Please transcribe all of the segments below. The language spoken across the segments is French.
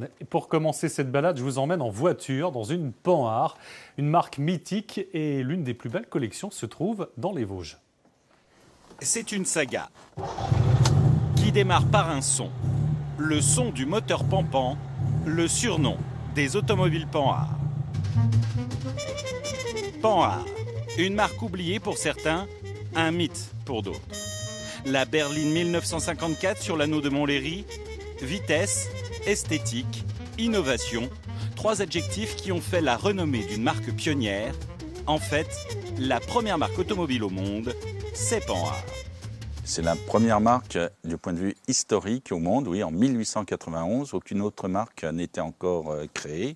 Et pour commencer cette balade, je vous emmène en voiture dans une Panhard, une marque mythique et l'une des plus belles collections se trouve dans les Vosges. C'est une saga qui démarre par un son. Le son du moteur Pan-Pan, le surnom des automobiles Panhard. Panhard, une marque oubliée pour certains, un mythe pour d'autres. La berline 1954 sur l'anneau de Montlhéry, vitesse, esthétique, innovation, trois adjectifs qui ont fait la renommée d'une marque pionnière. En fait, la première marque automobile au monde, c'est Panhard. C'est la première marque du point de vue historique au monde, oui, en 1891. Aucune autre marque n'était encore créée.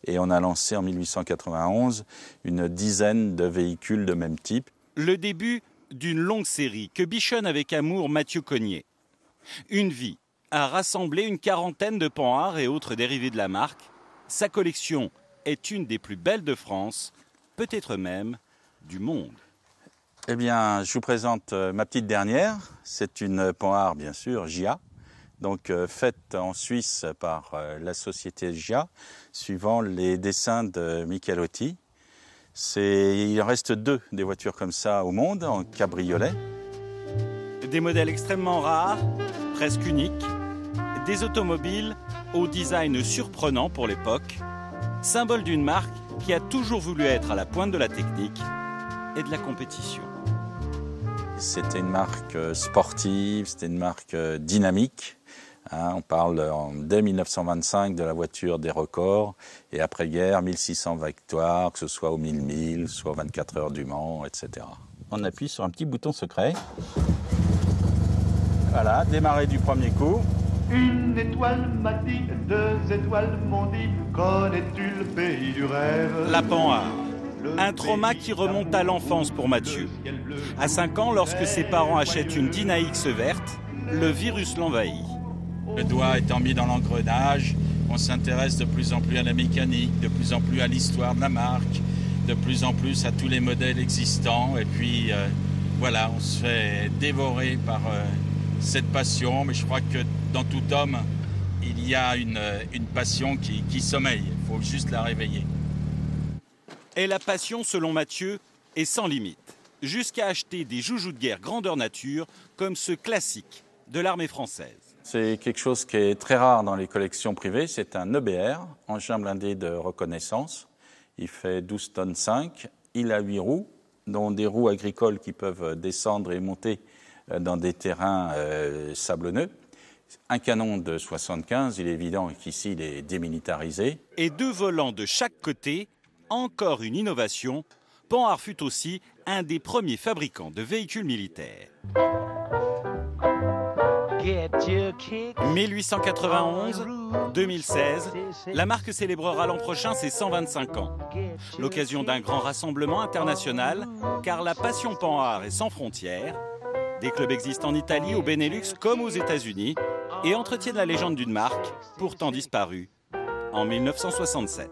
Et on a lancé en 1891 une dizaine de véhicules de même type. Le début d'une longue série que bichonne avec amour Mathieu Cogniet. Une vie a rassemblé une quarantaine de Panhard et autres dérivés de la marque. Sa collection est une des plus belles de France, peut-être même du monde. Eh bien, je vous présente ma petite dernière. C'est une Panhard, bien sûr, Gia, donc faite en Suisse par la société Gia, suivant les dessins de Michelotti. Il en reste 2 des voitures comme ça au monde, en cabriolet. Des modèles extrêmement rares, presque uniques, des automobiles au design surprenant pour l'époque, symbole d'une marque qui a toujours voulu être à la pointe de la technique et de la compétition. C'était une marque sportive, c'était une marque dynamique. On parle dès 1925 de la voiture des records et après-guerre, 1600 victoires, que ce soit au 1000 milles, soit aux 24 heures du Mans, etc. On appuie sur un petit bouton secret. Voilà, démarrer du premier coup. Une étoile m'a dit, 2 étoiles m'ont dit, connais-tu le pays du rêve? La Panhard, un trauma qui remonte à l'enfance pour Mathieu. À 5 ans, lorsque ses parents achètent une Dyna X verte, le virus l'envahit. Le doigt étant mis dans l'engrenage, on s'intéresse de plus en plus à la mécanique, de plus en plus à l'histoire de la marque, de plus en plus à tous les modèles existants. Et puis, voilà, on se fait dévorer par cette passion. Mais je crois que dans tout homme, il y a une passion qui sommeille. Il faut juste la réveiller. Et la passion, selon Mathieu, est sans limite. Jusqu'à acheter des joujoux de guerre grandeur nature, comme ce classique de l'armée française. C'est quelque chose qui est très rare dans les collections privées. C'est un EBR, engin blindé de reconnaissance. Il fait 12 tonnes 5. Il a 8 roues, dont des roues agricoles qui peuvent descendre et monter dans des terrains sablonneux. Un canon de 75, il est évident qu'ici il est démilitarisé. Et 2 volants de chaque côté, encore une innovation. Panhard fut aussi un des premiers fabricants de véhicules militaires. 1891-2016, la marque célébrera l'an prochain ses 125 ans. L'occasion d'un grand rassemblement international, car la passion Panhard est sans frontières. Des clubs existent en Italie, au Benelux comme aux États-Unis et entretiennent la légende d'une marque pourtant disparue en 1967.